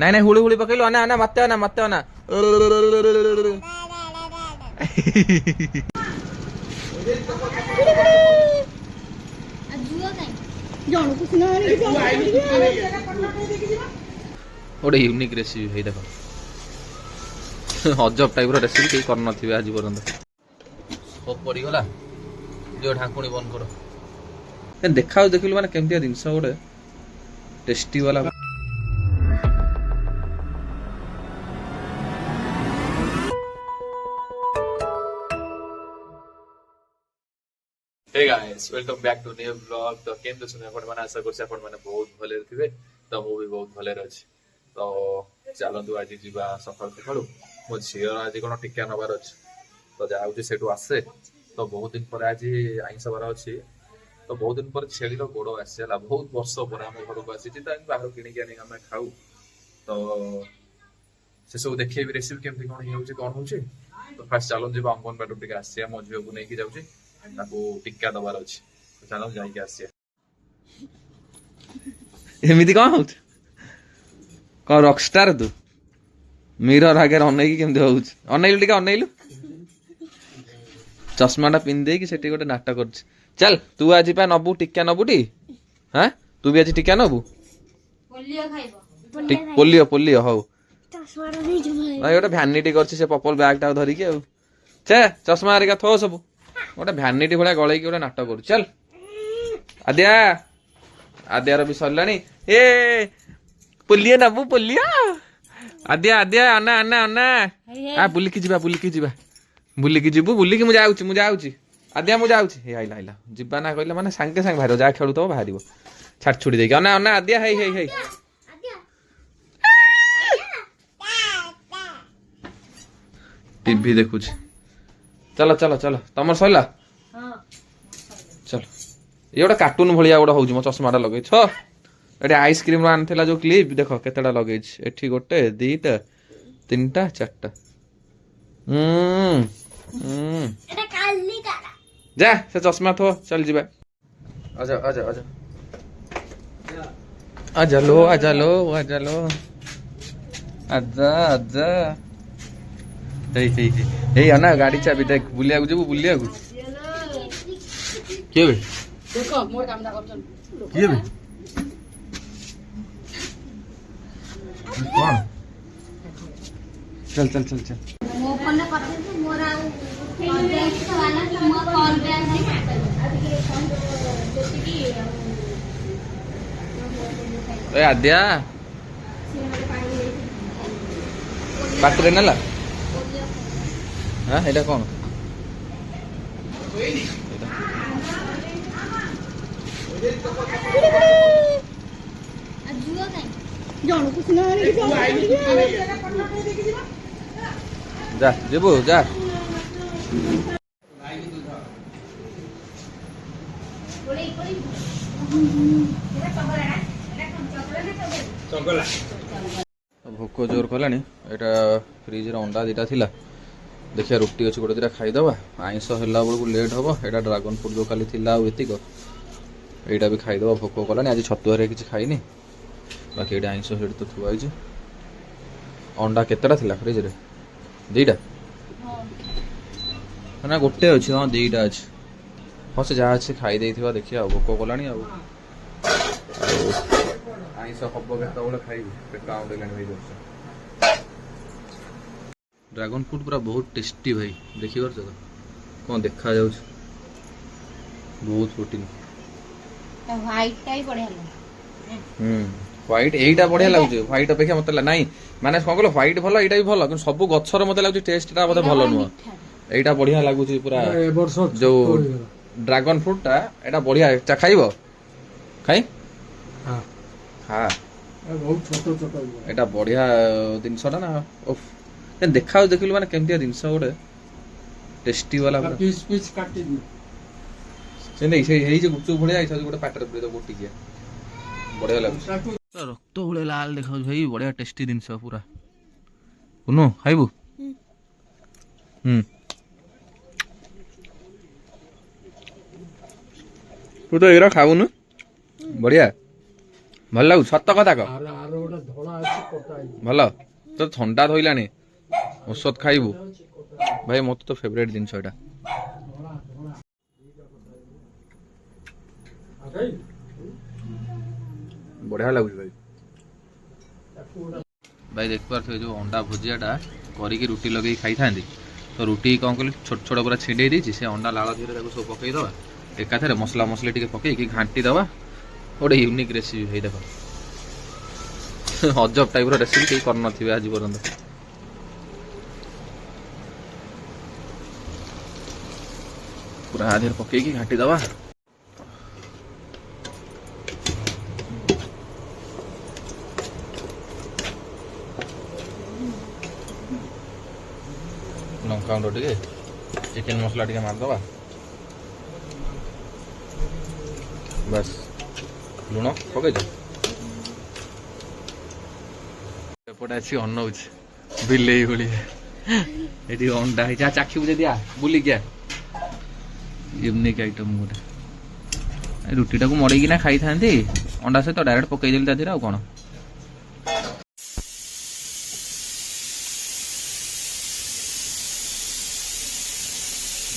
ନାଇଁ ନାଇଁ ହୁଳି ହୁଳି ପକେଇଲୁ ଅନା ଅନା ମତେ ଅନା ମତେ ଅନା ଗୋଟେ ୟୁନିକ୍ ରେସିପି ଭାଇ ଦେଖ ଅଜବ ଟାଇପ ର ରେସିପି କେହି କରିନଥିବେ ଆଜି ପର୍ଯ୍ୟନ୍ତ ସବୁ ପଡିଗଲା ଯୋଉ ଢାଙ୍କୁଣି ବନ୍ଦ କର ଦେଖାଉ ଦେଖିଲୁ ମାନେ କେମିତିଆ ଜିନିଷ ଗୋଟେ ଟେଷ୍ଟି ବାଲା Hey guys, welcome back to new vlog. तो केम छन आपण माने आशा करछि आपण माने बहुत भले थिबे तो मु भी बहुत भले अछि तो चलंतु आज जीवा सफल सफल मो झियर आज कोन टिका नबार अछि तो जाउछि सेटु आसे तो बहुत दिन पर आज आइंस बार अछि तो बहुत दिन पर छेली रो गोडो आसेला बहुत वर्ष पर हम घर को आसी त बाहर किनि के हम खाऊ तो से सब देखिए भी रेसिपी केमती कोन हेउछि कोन होछि तो फर्स्ट चलन जीवा अंगन बाटो टिका आसे मो झियो को नै कि जाउछि ताको टिक्का दबार अछि चलो जाई के आसिया एमिति कोन होत कोन रॉकस्टार तू मिरर आगे अनैकी केमति होउछ अनैलु टिका अनैलु चश्माटा पिन दे कि सेठी गोटे नाटक करछ चल तू आज पा नबु टिक्का नबुटी हां तू भी आज टिक्का नबु पोलियो खाइबो पोलियो पोलियो हो चश्माटा नै जमाई भाई गोटे भ्यानिटी करछ से पर्पल बैग टा धरि के आ छे चश्मा आरिका थो सब गोटे भ्यानिटी भलिया गळै गोटे नाटक करू चल आद्या आद्यार भी सरलानी ए पुलिया नबु पुलिया आद्या आद्या अना अना अना आ बुली की जिबा बुली की मु जाउची आद्या मु जाउची हे आइला आइला जिबा ना कहले माने संगे संग भाइरो जा खेलु तो भारिबो छाट छुड़ी देके अना अना आद्या हे हे हे टीवी देखुची चलो चलो चलो तमर सइला हां चलो ये गोटे कार्टून भलिया गोटे होउची मो चश्माटा लगै छ एटे आइसक्रीम रो आनथेला जो क्लिप देखो केतेडा लगै छ एठी गोटे दुईटा तीनटा चारटा एटा काली काला जा से चश्मा थो चल जिबा आजा आजा आजा आजा लो आजा लो आजा लो आजा आजा हे अना गाड़ी चाबी देख बुलिया जेबू बुलिया के बे देखो मोर कामटा करछन के बे कौन चल चल चल चल मो फोन ने करथे मोर आ कॉन्टैक्ट वाला मो कॉल बैक नहीं जति की ए आद्या बाटरे नला हाँ एटा कौन जा जेबो जा भोक जोर कलानी एटा फ्रिज रे अंडा दीटा थिला देखिए रुटी अच्छी गोटे दुटा खाईदबा आइंस है बेलू लेट हम यहाँ ड्रागन फ्रूट जो खाली थी आतीक यहाँ भी खाईदबा भोक कलानी आज छतुआरे किसी खाईनी बाकी ये आइंस से तो थुआई अंडा केतेटा थिला फ्रिज रे दीटा ना गोटे अच्छी हाँ दीटा अच्छी हाँ से जहाँ अच्छे खाई देखिए भोक कलानी आइंस हम केत खाइबी पेट आउट ड्रैगन फ्रूट पूरा बहुत टेस्टी भाई देखी पार तो कौन देखा जाउछ बहुत प्रोटीन व्हाइट टाई बढ़िया व्हाइट एटा बढ़िया लागुछ व्हाइट अपेक्षा मते नाही माने कोन कहलो व्हाइट भलो एटा भी भलो कि सब गछर मते लागुछ टेस्ट टा मते भलो नुह एटा बढ़िया लागुछ पूरा जो ड्रैगन फ्रूट टा एटा बढ़िया चा खाइबो खाई हां हां बहुत छोटो छोटो एटा बढ़िया दिनसटा ना उफ देखा देखिलु माने केमतिया जिंस गोटे टेस्टी वाला पीस पीस काटी दि से नै से हेई जे गुपचुप भलिया आइसा गोटे पाटर पुरे तो गोटी के बढ़िया लागु रक्त भले लाल देखा भाई बढ़िया टेस्टी जिंस पूरा कुनो खाइबु तू तो एरा खाऊ न बढ़िया ଭଲ ଲାଗୁଛି ସତ କଥା କହ ଭଲ ତ ଥଣ୍ଡା ଧଇଲାଣି ଔଷଧ ଖାଇବୁ ଭାଇ ମତେ ତ ଫେଭରେଟ ଜିନିଷ ଏଇଟା ବଢିଆ ଲାଗୁଛି ଭାଇ ଭାଇ ଦେଖିପାରୁଥିବେ ଯୋଉ ଅଣ୍ଡା ଭୁଜିଆଟା କରିକି ରୁଟି ଲଗେଇକି ଖାଇଥାନ୍ତି ତ ରୁଟି କ'ଣ କଲି ଛୋଟ ଛୋଟ ପୁରା ଛିଣ୍ଡେଇ ଦେଇଛି ସେ ଅଣ୍ଡା ଲାଳ ଧିରେ ତାକୁ ସବୁ ପକେଇଦବା ଏକାଥରେ ମସଲା ମସଲି ଟିକେ ପକେଇକି ଘାଣ୍ଟି ଦବା ଗୋଟେ ୟୁନିକ୍ ରେସିପି ଭାଇ ଦେଖ ଅଜବ ଟାଇପ୍ର ରେସିପି କେହି କରିନଥିବେ ଆଜି ପର୍ଯ୍ୟନ୍ତ ପୁରା ଆ ଦେହରେ ପକେଇକି ଘାଣ୍ଟି ଦବା ଲଙ୍କା ଗୁଣ୍ଡ ଟିକେ ଚିକେନ ମସଲା ଟିକେ ମାରିଦବା ବାସ୍ ଲୁଣ ପକେଇଛ ଏପଟେ ଆସି ଅନଉଛି ବିଲେଇ ଭଳି ଏଠି ଅଣ୍ଡା ହେଇଛି ଚାଖିବୁ ଯଦି ଆ ବୁଲିକି ଆ ୟୁନିକ୍ ଆଇଟମ୍ ଗୋଟେ ରୁଟିଟାକୁ ମଡ଼େଇକିନା ଖାଇଥାନ୍ତି ଅଣ୍ଡା ସହିତ ଡାଇରେକ୍ଟ ପକେଇଦେଲି ତା ଦେହରେ ଆଉ କ'ଣ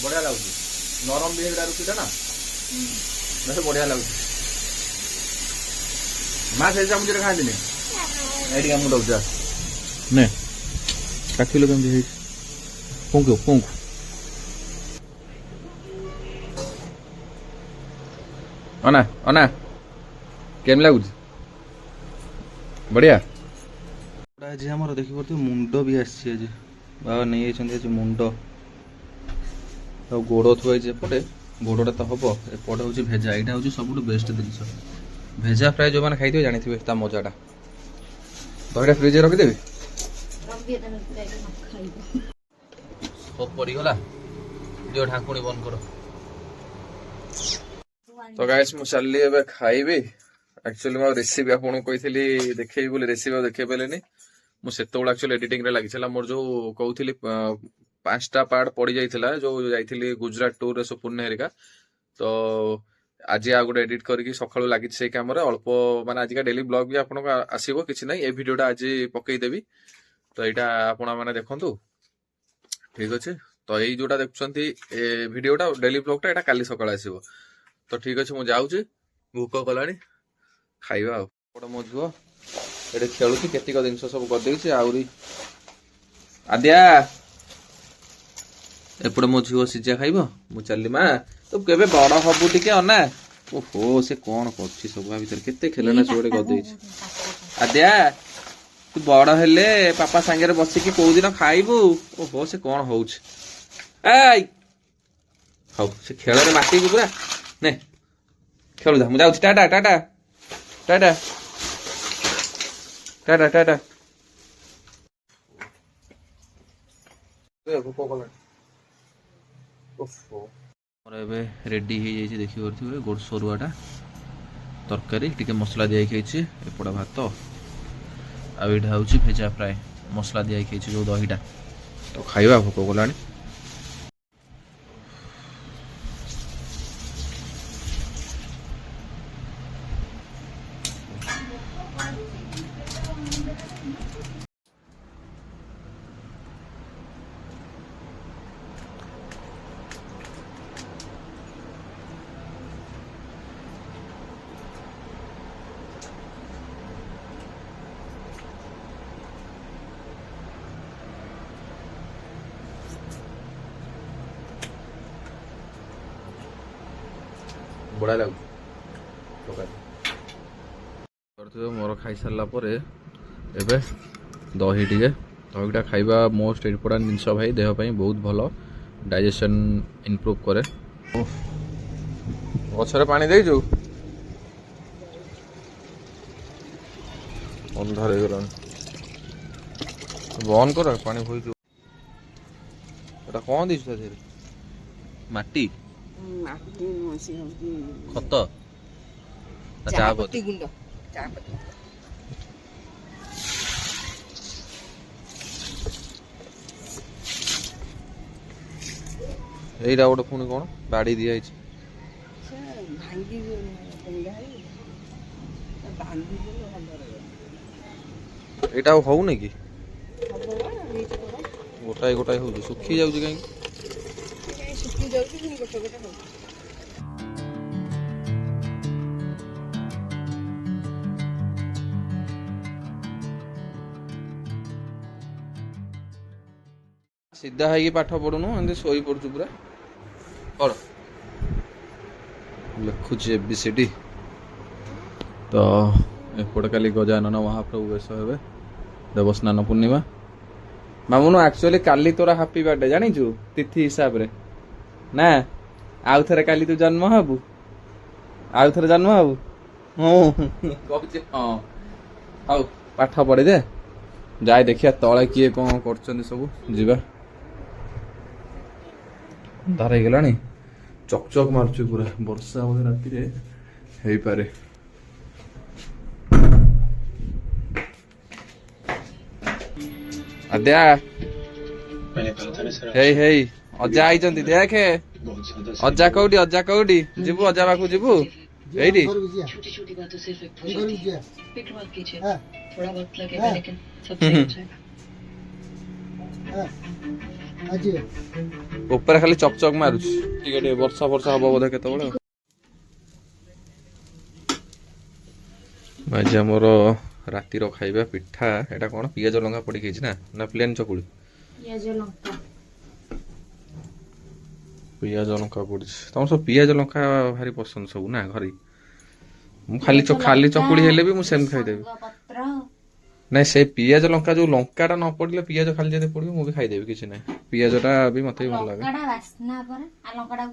ବଢିଆ ଲାଗୁଛି ନରମ ବି ହେଇଗଲା ରୁଟିଟା ନା ବଢିଆ ଲାଗୁଛି ମା ସେଇ ଚାମଚରେ ଖାଆନ୍ତିନି ଏଇଠି ମୁଁ ଦଉଛି ନେ ଚାଖିଲୁ କେମିତି ହେଇଛି ପଙ୍କୁ ପଙ୍କୁ ଅନା ଅନା କେମିତି ଲାଗୁଛି ବଢିଆ ଆଜି ଆମର ଦେଖିପାରୁଥିବେ ମୁଣ୍ଡ ବି ଆସିଛି ଆଜି ବାବା ନେଇଯାଇଛନ୍ତି ଆଜି ମୁଣ୍ଡ ଆଉ ଗୋଡ଼ ଥୁଆ ହେଇଛି ଏପଟେ ଗୋଡ଼ଟା ତ ହବ ଏପଟେ ହେଉଛି ଭେଜା ଏଇଟା ହେଉଛି ସବୁଠୁ ବେଷ୍ଟ ଜିନିଷ ଭେଜା ଫ୍ରାଏ ଯେଉଁମାନେ ଖାଇଥିବେ ଜାଣିଥିବେ ତା ମଜାଟା ଦହିଟା ଫ୍ରିଜରେ ରଖିଦେବି ସବୁ ପଡ଼ିଗଲା ଦିଅ ଢାଙ୍କୁଣି ବନ୍ଦ କର ତ ଗାଇସ୍ ମୁଁ ଚାଲିଲି ଏବେ ଖାଇବି ଆକ୍ଚୁଆଲି ମୁଁ ରେସିପି ଆପଣଙ୍କୁ କହିଥିଲି ଦେଖେଇବି ବୋଲି ରେସିପି ଆଉ ଦେଖେଇ ପାରିଲିନି ମୁଁ ସେତେବେଳେ ଆକ୍ଚୁଆଲି ଏଡିଟିଂରେ ଲାଗିଥିଲା ମୋର ଯୋଉ କହୁଥିଲି 5ଟା ପାର୍ଟ ପଡି ଯାଇଥିଲା ଯୋଉ ଯାଇଥିଲି ଗୁଜରାଟ ଟୁରରେ ସୁପୁର୍ଣ୍ଣ ହେରିକା ତ ଆଜି ଆଉ ଗୋଟେ ଏଡିଟ୍ କରିକି ସକାଳୁ ଲାଗିଛି ସେଇ କାମରେ ଅଳ୍ପ ମାନେ ଆଜିକା ଡେଲି ବ୍ଲଗ ବି ଆପଣଙ୍କୁ ଆସିବ କିଛି ନାହିଁ ଏ ଭିଡିଓଟା ଆଜି ପକେଇଦେବି ତ ଏଇଟା ଆପଣ ମାନେ ଦେଖନ୍ତୁ ଠିକ ଅଛି ତ ଏଇ ଯୋଉଟା ଦେଖୁଛନ୍ତି ଏ ଭିଡିଓଟା ଡେଲି ବ୍ଲଗଟା ଏଇଟା କାଲି ସକାଳେ ଆସିବ ତ ଠିକ ଅଛି ମୁଁ ଯାଉଛି ଭୋକ କଲାଣି ଖାଇବା ଆଉ ଗୋଟେ ମୋ ଝୁଅ ଏଠି ଖେଳୁଛି କେତିକ ଜିନିଷ ସବୁ କରିଦେଇଛି ଆହୁରି ଆଦ୍ୟା ଏପଟେ ମୋ ଝିଅ ସିଝା ଖାଇବ ମୁଁ ଚାଲିଲି ମା ତୁ କେବେ ବଡ ହବୁ ଟିକେ ଅନା ଓହୋ ସେ କଣ କରୁଛି ସବୁ ଭିତରେ କେତେ ଖେଳନା ସବୁ ଗୋଟେ କରିଦେଇଛି ଆଦ୍ୟା ତୁ ବଡ ହେଲେ ପାପା ସାଙ୍ଗରେ ବସିକି କୋଉଦିନ ଖାଇବୁ ଓହୋ ସେ କଣ ହଉଛି ଏଇ ହଉ ସେ ଖେଳରେ ମାତିବୁ ପୁରା ନେ ଖେଳୁଥା ମୁଁ ଯାଉଛି ଟାଟା ଟାଟା ଟାଟା ଟାଟା ଟାଟା ଭୋକ କଲାଣି ମୋର ଏବେ ରେଡି ହେଇଯାଇଛି ଦେଖିପାରୁଥିବେ ଗୋଡ଼ ସରୁଆଟା ତରକାରୀ ଟିକେ ମସଲା ଦିଆହେଇକି ହେଇଛି ଏପଟ ଭାତ ଆଉ ଏଇଟା ହେଉଛି ଭେଜା ଫ୍ରାଏ ମସଲା ଦିଆହେଇକି ହେଇଛି ଯେଉଁ ଦହିଟା ତ ଖାଇବା ଭୋକ କଲାଣି ବଢ଼ିଆ ଲାଗୁଛି ମୋର ଖାଇସାରିଲା ପରେ ଏବେ ଦହି ଟିକେ ଦହିଟା ଖାଇବା ମୋଷ୍ଟ ଇମ୍ପୋର୍ଟାଣ୍ଟ ଜିନିଷ ଭାଇ ଦେହ ପାଇଁ ବହୁତ ଭଲ ଡାଇଜେସନ୍ ଇମ୍ପ୍ରୁଭ୍ କରେ ଗଛରେ ପାଣି ଦେଇଛୁ ଅନ୍ଧାର ହେଇଗଲାଣି ବନ୍ଦ କର ପାଣି ବୋହିଯିବ ଏଟା କ'ଣ ଦେଇଛୁ ତା ଦେହରେ ମାଟି ଖତ ଚା ପତି ଗୁଣ୍ଡ ଏଇଟା ଗୋଟେ ପୁଣି କ'ଣ ବାଡ଼ି ଦିଆହେଇଛି ଏଇଟା ଆଉ ହଉନି କି ଗୋଟାଏ ଗୋଟାଏ ହଉଛି ଶୁଖି ଯାଉଛି କାହିଁକି ଶୁଖି ଯାଉଛି ପୁଣି ଗୋଟେ ଗୋଟେ ହଉଛି। ସିଧା ହେଇକି ପାଠ ପଢୁନୁ ଏମିତି ଶୋଇ ପଡୁଛୁ ପୁରା ପଢ ଲେଖୁଛି ABCD ତ ଏପଟେ କାଲି ଗଜାନନ ମହାପ୍ରଭୁ ବେଶ ହେବେ ଦେବସ୍ନାନ ପୂର୍ଣ୍ଣିମା ମାମୁନୁ ଆକ୍ଚୁଆଲି କାଲି ତୋର ହାପି ବାର୍ଥଡେ ଜାଣିଛୁ ତିଥି ହିସାବରେ ନା ଆଉ ଥରେ କାଲି ତୁ ଜନ୍ମ ହବୁ ଆଉ ଥରେ ଜନ୍ମ ହବୁ ହଁ କହୁଛି ହଁ ହଉ ପାଠ ପଢି ଦେ ଯାଇ ଦେଖିବା ତଳେ କିଏ କଣ କରୁଛନ୍ତି ସବୁ ଯିବା ଅନ୍ଧାର ହେଇଗଲାଣି ଚକଚକ ମାରୁଛି ପୁରା ବର୍ଷା ବୋଧେ ରାତିରେ ହେଇପାରେ ଆଦ୍ୟା ହେଇ ହେଇ ଅଜା ଆଇଛନ୍ତି ଦେଖେ ଅଜା କୋଉଠି ଯିବୁ ଅଜା ପାଖକୁ ଯିବୁ ଏଇଠି छोटी छोटी बातों से इफेक्ट हो जाती है फिक्र मत कीजिए थोड़ा वक्त लगेगा लेकिन सब सही हो जाएगा ଉପରେ ଖାଲି ଚକଚକ ମାରୁଛି ଟିକେ ଟିକେ ବର୍ଷା ବର୍ଷା ହବ ବୋଧେ କେତେବେଳେ ଆଜି ଆମର ରାତିର ଖାଇବା ପିଠା ଏଟା କଣ ପିଆଜ ଲଙ୍କା ପଡିକି ହେଇଛି ନା ନା ପ୍ଲେନ ଚକୁଳି ପିଆଜ ଲଙ୍କା ପିଆଜ ଲଙ୍କା ପଡିଛି ତମର ସବୁ ପିଆଜ ଲଙ୍କା ଭାରି ପସନ୍ଦ ସବୁ ନା ଘରେ ମୁଁ ଖାଲି ଚକୁଳି ହେଲେ ବି ମୁଁ ସେମିତି ଖାଇଦେବି ପତ୍ର ନାଇଁ ସେ ପିଆଜ ଲଙ୍କା ଯୋଉ ଲଙ୍କାଟା ନ ପଡିଲେ ପିଆଜ ଖାଲି ଯଦି ପଡିବ ମୁଁ ବି ଖାଇଦେବି କିଛି ନାହିଁ ପିଆଜଟା ବି ମତେ ବି ଭଲ ଲାଗେ ଲଙ୍କାଟା ବାସ୍ନା ପରେ ଆଉ ଲଙ୍କାଟା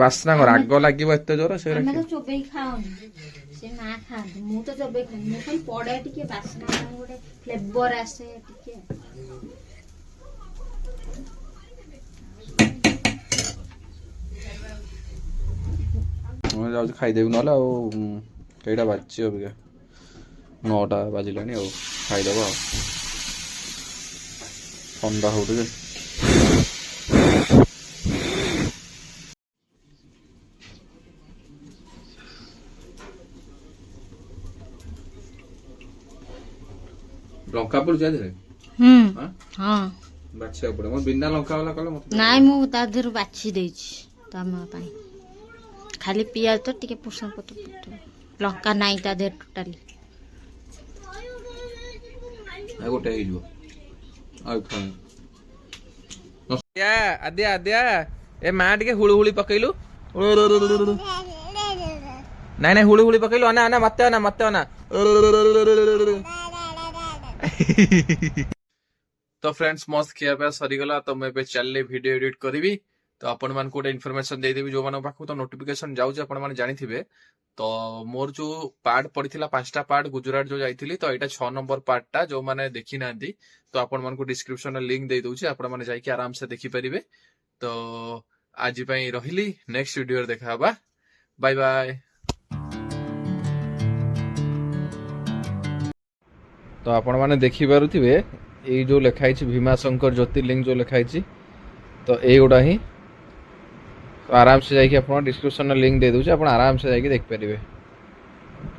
ବାସ୍ନା କଣ ରାଗ ଲାଗିବ ଏତେ ଜୋର ସେ ଆମେ ତ ଚୋବେଇ ଖାଉନି ସେ ମା ଖାଆନ୍ତି ମୁଁ ତ ଚୋବେଇ ଖାଉନି ମୁଁ ଖାଲି ପଡେ ଟିକେ ବାସ୍ନା ପାଇଁ ଗୋଟେ ଫ୍ଲେଭର ଆସେ ଟିକେ ମୁଁ ଯାଉଛି ଖାଇଦେବି ନହେଲେ ଆଉ କେଇଟା ବାଜିଛି ଅବିକା 9ଟା ବାଜିଲାଣି ଆଉ ଖାଇଦେବା ଆଉ ଥଣ୍ଡା ହଉ ଟିକେ ଲଙ୍କା ପଡୁଛି ଆଧିରେ ହଁ ବାଛିବାକୁ ପଡେ ମୋ ବିନା ଲଙ୍କା ବାଲା କଲେ ମତେ ନାଇଁ ମୁଁ ତା ଦେହରୁ ବାଛି ଦେଇଛି ତମ ପାଇଁ ଖାଲି ପିଆଜ ତ ଟିକେ ପୋଷଣ ପତ୍ର ଲଙ୍କା ନାହିଁ ତା ଦେହରେ ଟୋଟାଲି ଗୋଟେ ହେଇଯିବ ଆଉ ଆଦ୍ୟା ଏ ମା ଟିକେ ହୁଳୁ ହୁଳି ପକେଇଲୁ ନାଇଁ ନାଇଁ ହୁଳୁ ହୁଳି ପକେଇଲୁ ଅନା ଅନା ମତେ ଅନା ତ फ्रेंड्स मस्त खिया पिया सरीगला तो मैं चलले वीडियो एडिट करी तो आपण मान गोटे इनफॉरमेशन देदेवी जो मान पाखु तो नोटिफिकेशन जाऊँ आपण मैंने जानी तो मोर जो पार्ट पड़ता 5टा पार्ट गुजरात जो जाइली तो यहाँ 6 नंबर पार्टा जो मैंने देखी ना तो आपण मान डिस्क्रिप्शन लिंक दे दूसरी आपण मैंने जाकि आराम से देखिपारे तो आज रही नेक्स्ट वीडियो देखा बाय बाय तो आपण मैंने देखिपे ये जो लिखाई भीमाशंकर ज्योतिर्लिंग जो लिखाई तो युटा ही आराम से जाकि डिस्क्रिप्शन लिंक दे दूसरे आप आराम से जाकि देखिपारे।